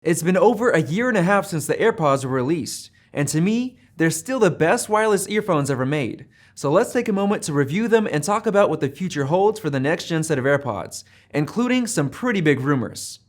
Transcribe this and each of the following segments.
It's been over a year and a half since the AirPods were released, and to me, they're still the best wireless earphones ever made. So let's take a moment to review them and talk about what the future holds for the next gen set of AirPods, including some pretty big rumors.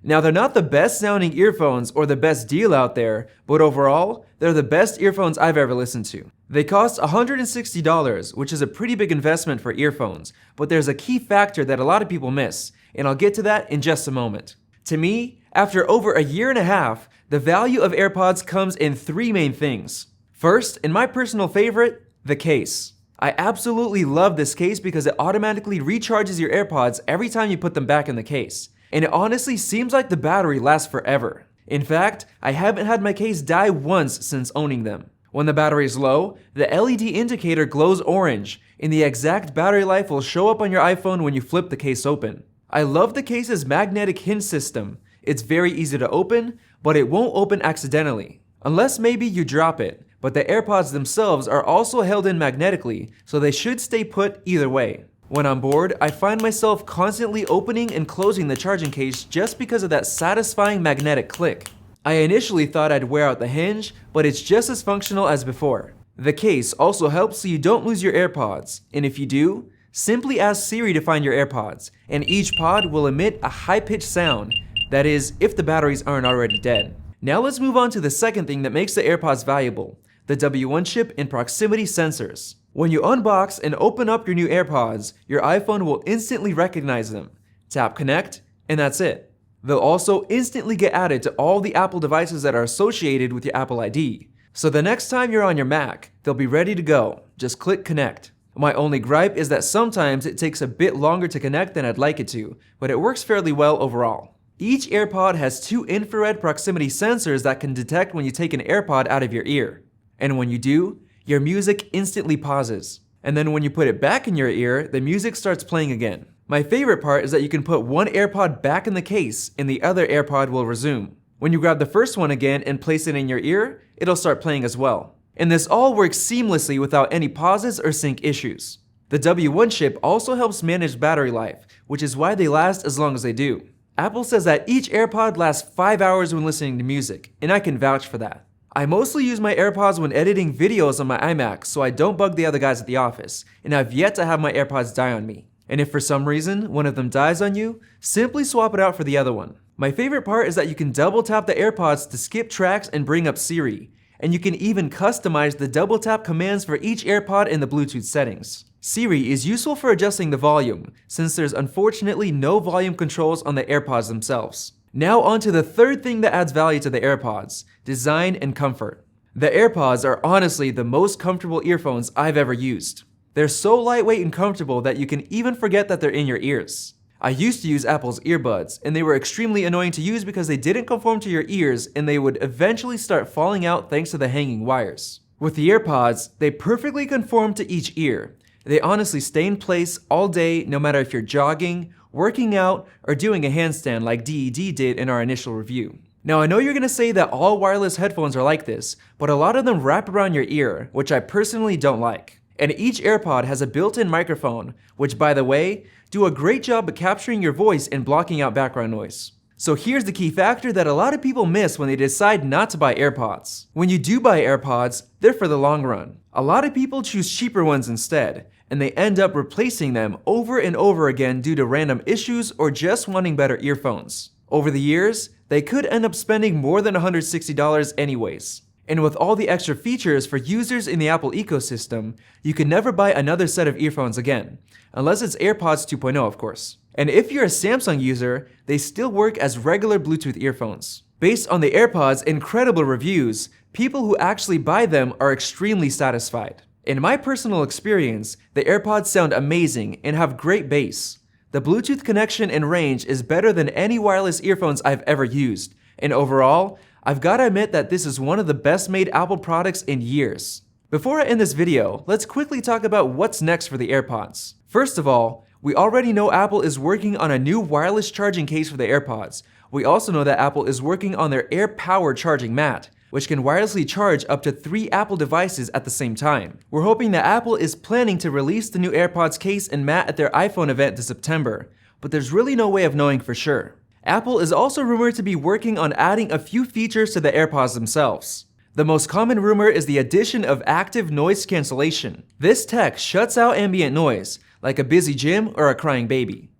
Now, they're not the best sounding earphones or the best deal out there, but overall, they're the best earphones I've ever listened to. They cost $160, which is a pretty big investment for earphones, but there's a key factor that a lot of people miss, and I'll get to that in just a moment. To me, after over a year and a half, the value of AirPods comes in three main things. First, and my personal favorite, the case. I absolutely love this case because it automatically recharges your AirPods every time you put them back in the case. And it honestly seems like the battery lasts forever. In fact, I haven't had my case die once since owning them. When the battery is low, the LED indicator glows orange, and the exact battery life will show up on your iPhone when you flip the case open. I love the case's magnetic hinge system. It's very easy to open, but it won't open accidentally. Unless maybe you drop it, but the AirPods themselves are also held in magnetically, so they should stay put either way. When I'm bored, I find myself constantly opening and closing the charging case just because of that satisfying magnetic click. I initially thought I'd wear out the hinge, but it's just as functional as before. The case also helps so you don't lose your AirPods, and if you do, simply ask Siri to find your AirPods, and each pod will emit a high-pitched sound. That is, if the batteries aren't already dead. Now let's move on to the second thing that makes the AirPods valuable, the W1 chip and proximity sensors. When you unbox and open up your new AirPods, your iPhone will instantly recognize them. Tap connect, and that's it. They'll also instantly get added to all the Apple devices that are associated with your Apple ID. So the next time you're on your Mac, they'll be ready to go. Just click connect. My only gripe is that sometimes it takes a bit longer to connect than I'd like it to, but it works fairly well overall. Each AirPod has two infrared proximity sensors that can detect when you take an AirPod out of your ear. And when you do, your music instantly pauses. And then when you put it back in your ear, the music starts playing again. My favorite part is that you can put one AirPod back in the case and the other AirPod will resume. When you grab the first one again and place it in your ear, it'll start playing as well. And this all works seamlessly without any pauses or sync issues. The W1 chip also helps manage battery life, which is why they last as long as they do. Apple says that each AirPod lasts 5 hours when listening to music, and I can vouch for that. I mostly use my AirPods when editing videos on my iMac so I don't bug the other guys at the office, and I've yet to have my AirPods die on me. And if for some reason one of them dies on you, simply swap it out for the other one. My favorite part is that you can double tap the AirPods to skip tracks and bring up Siri, and you can even customize the double tap commands for each AirPod in the Bluetooth settings. Siri is useful for adjusting the volume, since there's unfortunately no volume controls on the AirPods themselves. Now on to the third thing that adds value to the AirPods, design and comfort. The AirPods are honestly the most comfortable earphones I've ever used. They're so lightweight and comfortable that you can even forget that they're in your ears. I used to use Apple's earbuds, and they were extremely annoying to use because they didn't conform to your ears and they would eventually start falling out thanks to the hanging wires. With the AirPods, they perfectly conform to each ear. They honestly stay in place all day no matter if you're jogging, working out, or doing a handstand like DED did in our initial review. Now I know you're gonna say that all wireless headphones are like this, but a lot of them wrap around your ear, which I personally don't like. And each AirPod has a built-in microphone, which by the way, do a great job at capturing your voice and blocking out background noise. So here's the key factor that a lot of people miss when they decide not to buy AirPods. When you do buy AirPods, they're for the long run. A lot of people choose cheaper ones instead, and they end up replacing them over and over again due to random issues or just wanting better earphones. Over the years, they could end up spending more than $160 anyways. And with all the extra features for users in the Apple ecosystem, you can never buy another set of earphones again, unless it's AirPods 2.0 of course. And if you're a Samsung user, they still work as regular Bluetooth earphones. Based on the AirPods' incredible reviews, people who actually buy them are extremely satisfied. In my personal experience, the AirPods sound amazing and have great bass. The Bluetooth connection and range is better than any wireless earphones I've ever used, and overall, I've gotta admit that this is one of the best made Apple products in years. Before I end this video, let's quickly talk about what's next for the AirPods. First of all, we already know Apple is working on a new wireless charging case for the AirPods. We also know that Apple is working on their AirPower charging mat, which can wirelessly charge up to 3 Apple devices at the same time. We're hoping that Apple is planning to release the new AirPods case and mat at their iPhone event this September, but there's really no way of knowing for sure. Apple is also rumored to be working on adding a few features to the AirPods themselves. The most common rumor is the addition of active noise cancellation. This tech shuts out ambient noise, like a busy gym or a crying baby.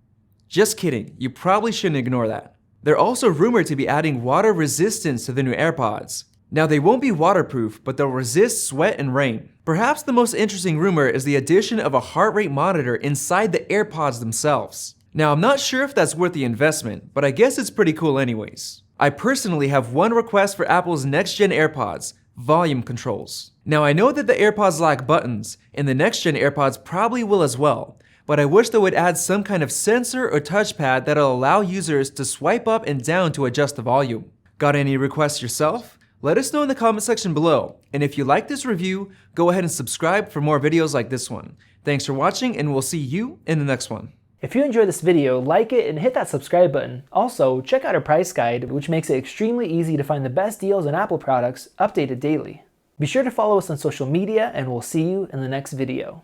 Just kidding, you probably shouldn't ignore that. They're also rumored to be adding water resistance to the new AirPods. Now they won't be waterproof, but they'll resist sweat and rain. Perhaps the most interesting rumor is the addition of a heart rate monitor inside the AirPods themselves. Now I'm not sure if that's worth the investment, but I guess it's pretty cool anyways. I personally have one request for Apple's next-gen AirPods: volume controls. Now I know that the AirPods lack buttons, and the next-gen AirPods probably will as well, but I wish they would add some kind of sensor or touchpad that'll allow users to swipe up and down to adjust the volume. Got any requests yourself? Let us know in the comment section below, and if you like this review, go ahead and subscribe for more videos like this one. Thanks for watching, and we'll see you in the next one. If you enjoyed this video, like it and hit that subscribe button. Also, check out our price guide, which makes it extremely easy to find the best deals on Apple products, updated daily. Be sure to follow us on social media, and we'll see you in the next video.